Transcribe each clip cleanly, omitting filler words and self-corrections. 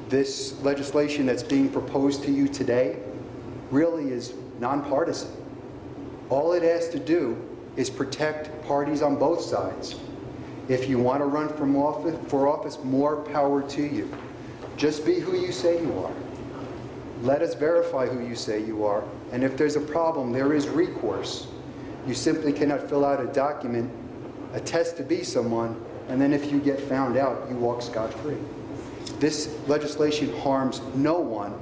This legislation that's being proposed to you today really is nonpartisan. All it has to do is protect parties on both sides. If you want to run for office, more power to you. Just be who you say you are. Let us verify who you say you are, and if there's a problem, there is recourse. You simply cannot fill out a document, attest to be someone, and then if you get found out, you walk scot-free. This legislation harms no one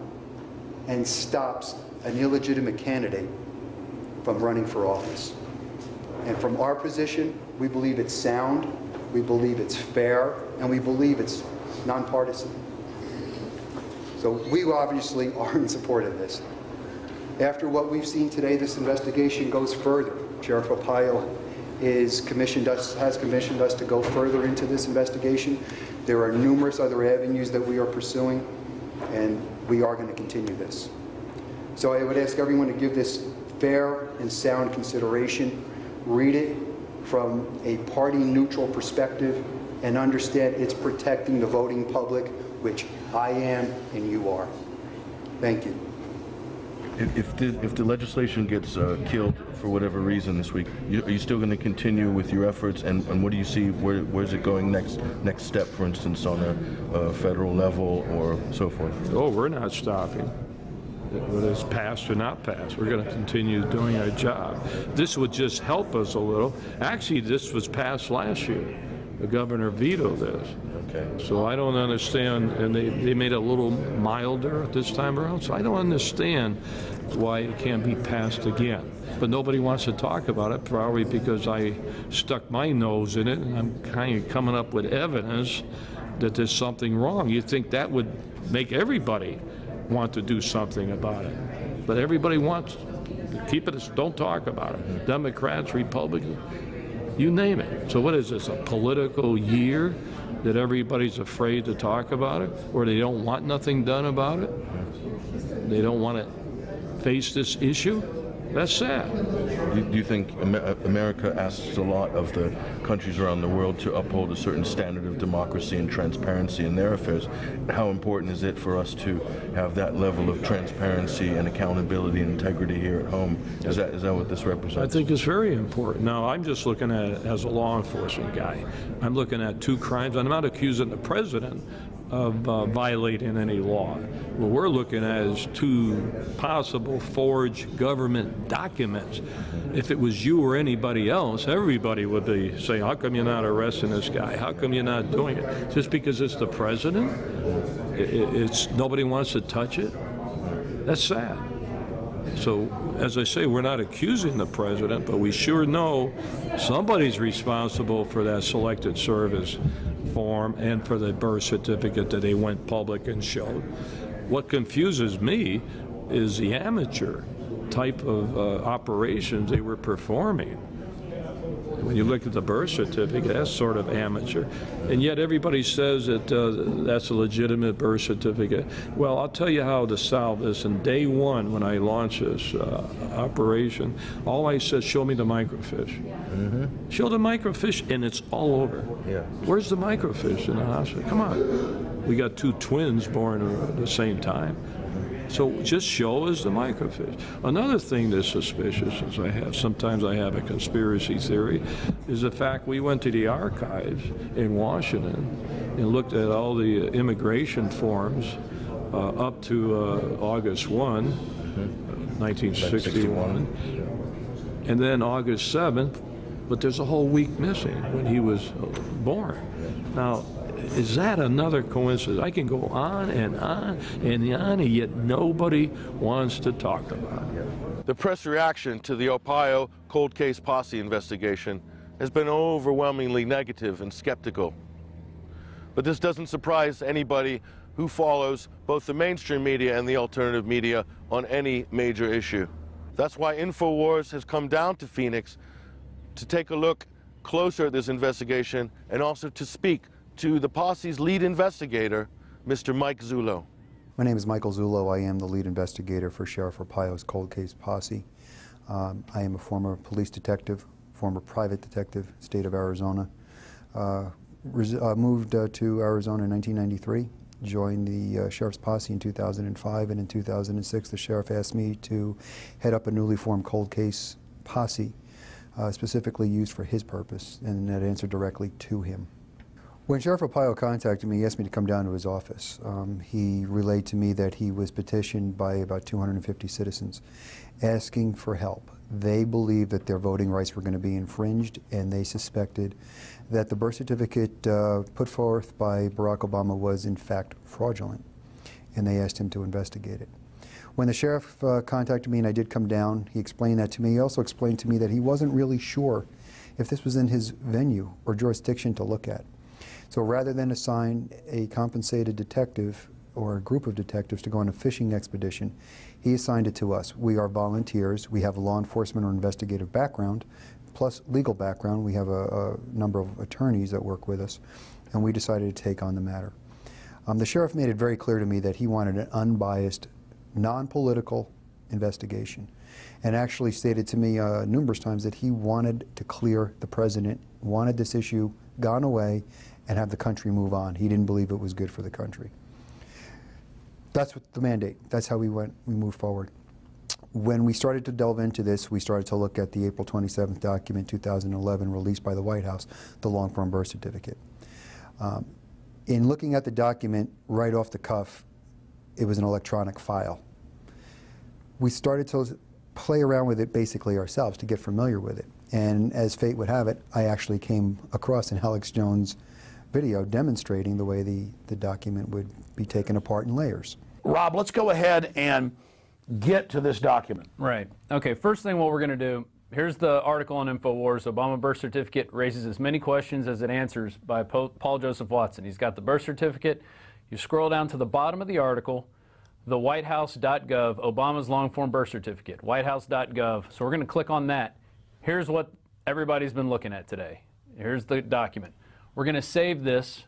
and stops an illegitimate candidate from running for office. And from our position, we believe it's sound, we believe it's fair, and we believe it's nonpartisan. So we obviously are in support of this. After what we've seen today, this investigation goes further. Sheriff Arpaio has commissioned us to go further into this investigation. There are numerous other avenues that we are pursuing, and we are going to continue this. So I would ask everyone to give this fair and sound consideration. Read it from a party-neutral perspective and understand it's protecting the voting public, which I am and you are. Thank you. If the legislation gets killed for whatever reason this week, are you still going to continue with your efforts? And what do you see? Where's it going next step, for instance, on a federal level or so forth? Oh, we're not stopping. Whether it's passed or not passed, we're going to continue doing our job. This would just help us a little. Actually, this was passed last year. The governor vetoed this. Okay. So I don't understand, and they made it a little milder this time around, so I don't understand why it can't be passed again. But nobody wants to talk about it, probably because I stuck my nose in it, and I'm kind of coming up with evidence that there's something wrong. You'd think that would make everybody want to do something about it. But everybody wants to keep it, don't talk about it. Democrats, Republicans, you name it. So what is this, a political year that everybody's afraid to talk about it, or they don't want nothing done about it? They don't want to face this issue? That's sad. Do you think America asks a lot of the countries around the world to uphold a certain standard of democracy and transparency in their affairs? How important is it for us to have that level of transparency and accountability and integrity here at home? Is that what this represents? I think it's very important. Now, I'm just looking at it as a law enforcement guy. I'm looking at two crimes. I'm not accusing the president of violating any law. What we're looking at is two possible forged government documents. If it was you or anybody else, everybody would be saying, how come you're not arresting this guy? How come you're not doing it? Just because it's the president? Nobody wants to touch it? That's sad. So, as I say, we're not accusing the president, but we sure know somebody's responsible for that selected service form and for the birth certificate that they went public and showed. What confuses me is the amateur type of operations they were performing. When you look at the birth certificate, that's sort of amateur. And yet everybody says that that's a legitimate birth certificate. Well, I'll tell you how to solve this. In day one, when I launched this operation, all I said, show me the microfiche. Mm-hmm. Show the microfiche, and it's all over. Yeah. Where's the microfiche in the hospital? Come on. We got two twins born at the same time. So just show us the microfiche. Another thing that's suspicious, as sometimes I have a conspiracy theory, is the fact we went to the archives in Washington and looked at all the immigration forms up to August 1, 1961, and then August 7th, but there's a whole week missing when he was born. Now, is that another coincidence? I can go on and on and on, and yet nobody wants to talk about it. The press reaction to the Arpaio cold case posse investigation has been overwhelmingly negative and skeptical. But this doesn't surprise anybody who follows both the mainstream media and the alternative media on any major issue. That's why INFOWARS has come down to Phoenix to take a look closer at this investigation and also to speak to the posse's lead investigator, Mr. Mike Zullo. My name is Michael Zullo. I am the lead investigator for Sheriff Arpaio's cold case posse. I am a former police detective, former private detective, state of Arizona. Moved to Arizona in 1993. joined the sheriff's posse in 2005, and in 2006 the sheriff asked me to head up a newly formed cold case posse specifically used for his purpose, and that answered directly to him. When Sheriff Arpaio contacted me, he asked me to come down to his office. He relayed to me that he was petitioned by about 250 citizens asking for help. They believed that their voting rights were going to be infringed, and they suspected that the birth certificate put forth by Barack Obama was in fact fraudulent, and they asked him to investigate it. When the sheriff contacted me and I did come down, he explained that to me. He also explained to me that he wasn't really sure if this was in his venue or jurisdiction to look at. So rather than assign a compensated detective or a group of detectives to go on a fishing expedition, he assigned it to us. We are volunteers. We have a law enforcement or investigative background, plus legal background. We have a number of attorneys that work with us, and we decided to take on the matter. The sheriff made it very clear to me that he wanted an unbiased, non-political investigation, and actually stated to me numerous times that he wanted to clear the president, wanted this issue gone away, and have the country move on. He didn't believe it was good for the country. That's what the mandate. That's how we moved forward. When we started to delve into this, we started to look at the April 27th document, 2011, released by the White House, the long-form birth certificate. In looking at the document right off the cuff, it was an electronic file. We started to play around with it basically ourselves to get familiar with it. And as fate would have it, I actually came across an Alex Jones video demonstrating the way the document would be taken apart in layers. Rob, let's go ahead and get to this document. Right. Okay, first thing what we're going to do, here's the article on INFOWARS, Obama birth certificate raises as many questions as it answers, by Paul Joseph Watson. He's got the birth certificate. You scroll down to the bottom of the article, the whitehouse.gov, Obama's long-form birth certificate, whitehouse.gov. So we're going to click on that. Here's what everybody's been looking at today. Here's the document. We're going to save this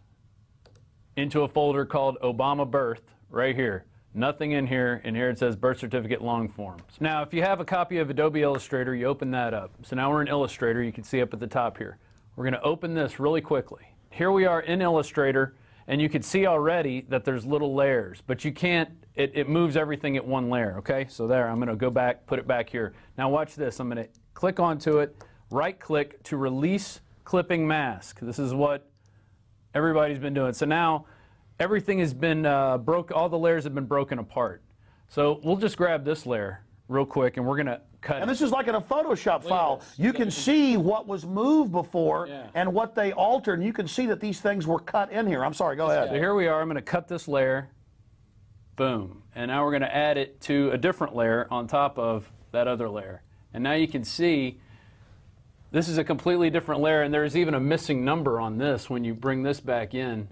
into a folder called Obama Birth right here. Nothing in here, and here it says birth certificate long form. So now if you have a copy of Adobe Illustrator, you open that up. So now we're in Illustrator, you can see up at the top here. We're going to open this really quickly. Here we are in Illustrator, and you can see already that there's little layers, but you can't, it moves everything at one layer, okay? So there, I'm going to go back, put it back here. Now watch this, I'm going to click onto it, right click to release clipping mask. This is what everybody's been doing. So now everything has been all the layers have been broken apart. So we'll just grab this layer real quick and we're going to cut And it. this is like in a Photoshop file. You can see what was moved before and what they altered, and you can see that these things were cut in here. I'm sorry, go ahead. So here we are. I'm going to cut this layer. Boom. And now we're going to add it to a different layer on top of that other layer. And now you can see this is a completely different layer, and there's even a missing number on this when you bring this back in.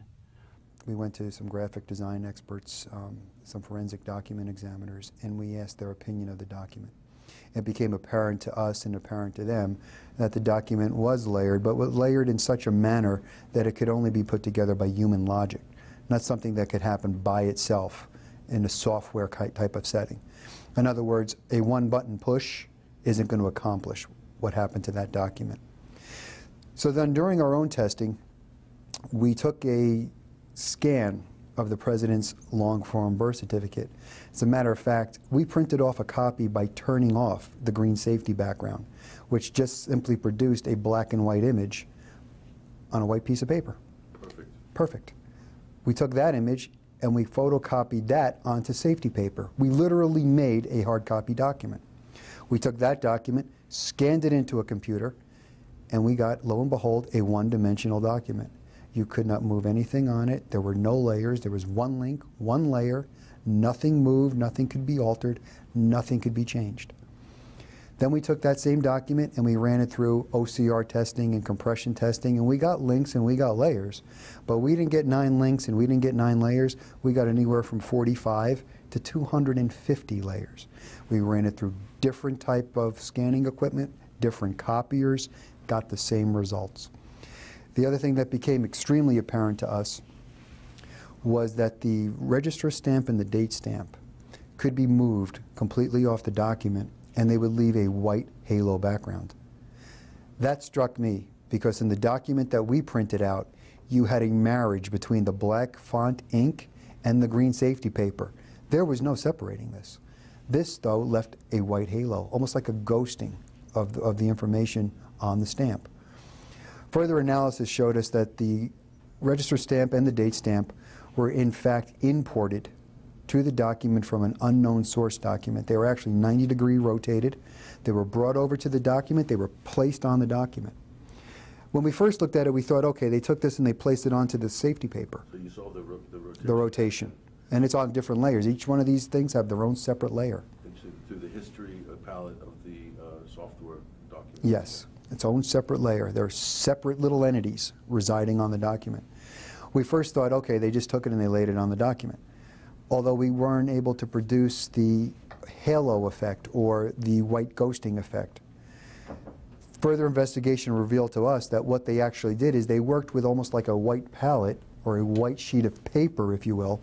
We went to some graphic design experts, some forensic document examiners, and we asked their opinion of the document. It became apparent to us and apparent to them that the document was layered, but was layered in such a manner that it could only be put together by human logic, not something that could happen by itself in a software type of setting. In other words, a one-button push isn't going to accomplish what happened to that document. So then during our own testing, we took a scan of the president's long-form birth certificate. As a matter of fact, we printed off a copy by turning off the green safety background, which just simply produced a black and white image on a white piece of paper. Perfect. Perfect. We took that image and we photocopied that onto safety paper. We literally made a hard copy document. We took that document, scanned it into a computer, and we got, lo and behold, a one-dimensional document. You could not move anything on it. There were no layers. There was one link, one layer. Nothing moved, nothing could be altered, nothing could be changed. Then we took that same document and we ran it through OCR testing and compression testing, and we got links and we got layers. But we didn't get 9 links and we didn't get 9 layers. We got anywhere from 45 to 250 layers. We ran it through different type of scanning equipment, different copiers, got the same results. The other thing that became extremely apparent to us was that the register stamp and the date stamp could be moved completely off the document and they would leave a white halo background. That struck me because in the document that we printed out, you had a marriage between the black font ink and the green safety paper. There was no separating this. This, though, left a white halo, almost like a ghosting of the information on the stamp. Further analysis showed us that the register stamp and the date stamp were in fact imported to the document from an unknown source document. They were actually 90-degree rotated. They were brought over to the document. They were placed on the document. When we first looked at it, we thought, okay, they took this and they placed it onto the safety paper. So you saw the rotation? The rotation. And it's on different layers. Each one of these things have their own separate layer. Through the history palette of the software document? Yes, its own separate layer. They're separate little entities residing on the document. We first thought, okay, they just took it and they laid it on the document. Although we weren't able to produce the halo effect or the white ghosting effect. Further investigation revealed to us that what they actually did is they worked with almost like a white palette, or a white sheet of paper, if you will,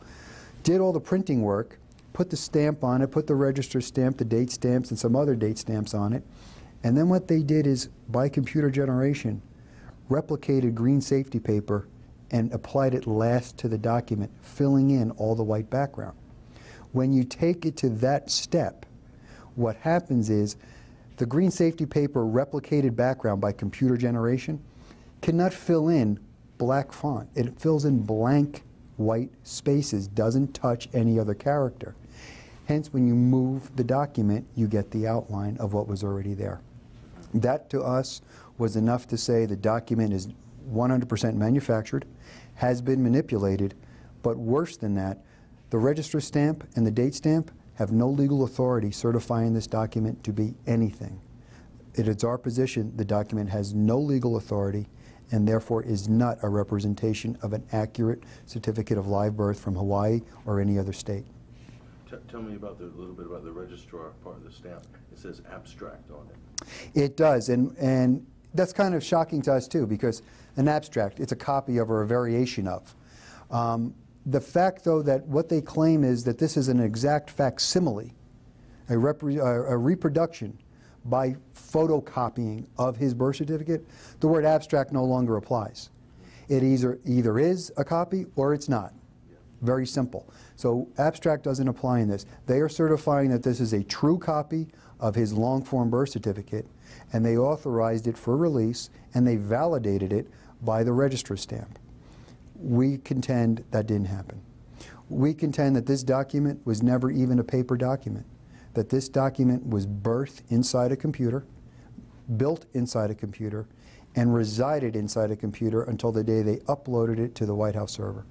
did all the printing work, put the stamp on it, put the register stamp, the date stamps, and some other date stamps on it, and then what they did is, by computer generation, replicated green safety paper and applied it last to the document, filling in all the white background. When you take it to that step, what happens is the green safety paper replicated background by computer generation cannot fill in black font. It fills in blank white spaces, doesn't touch any other character. Hence, when you move the document, you get the outline of what was already there. That, to us, was enough to say the document is 100% manufactured, has been manipulated, but worse than that, the register stamp and the date stamp have no legal authority certifying this document to be anything. It is our position the document has no legal authority and therefore is not a representation of an accurate certificate of live birth from Hawaii or any other state. Tell me about a little bit about the registrar part of the stamp. It says abstract on it. It does, and that's kind of shocking to us too, because an abstract, it's a copy of or a variation of. The fact, though, that what they claim is that this is an exact facsimile, a reproduction by photocopying of his birth certificate, the word abstract no longer applies. It either is a copy or it's not. Very simple. So abstract doesn't apply in this. They are certifying that this is a true copy of his long-form birth certificate, and they authorized it for release, and they validated it by the registrar stamp. We contend that didn't happen. We contend that this document was never even a paper document, that this document was birthed inside a computer, built inside a computer, and resided inside a computer until the day they uploaded it to the White House server.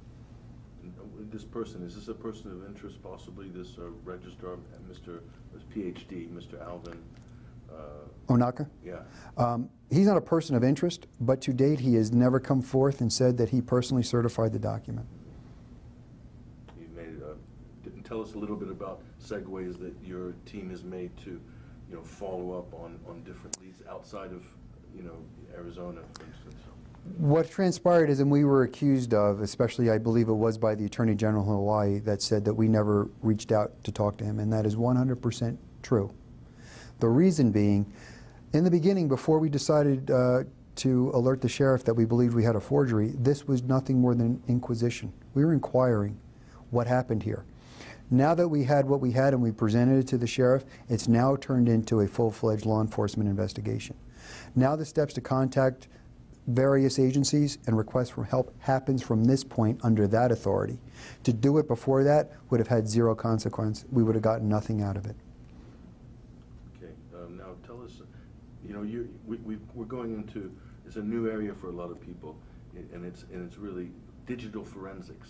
This person, is this a person of interest, possibly, this registrar, Mr. PhD, Mr. Alvin? Onaka? Yeah. He's not a person of interest, but to date he has never come forth and said that he personally certified the document. You made, didn't tell us a little bit about segues that your team has made to, follow up on different leads outside of, Arizona, for instance. What transpired is, and we were accused of, especially I believe it was by the Attorney General of Hawaii, that said that we never reached out to talk to him, and that is 100% true. The reason being, in the beginning, before we decided to alert the sheriff that we believed we had a forgery, this was nothing more than inquisition. We were inquiring what happened here. Now that we had what we had and we presented it to the sheriff, it's now turned into a full-fledged law enforcement investigation. Now the steps to contact various agencies and request for help happens from this point under that authority. To do it before that would have had zero consequence. We would have gotten nothing out of it. Okay, now tell us, we're going into, it's a new area for a lot of people, and it's really digital forensics.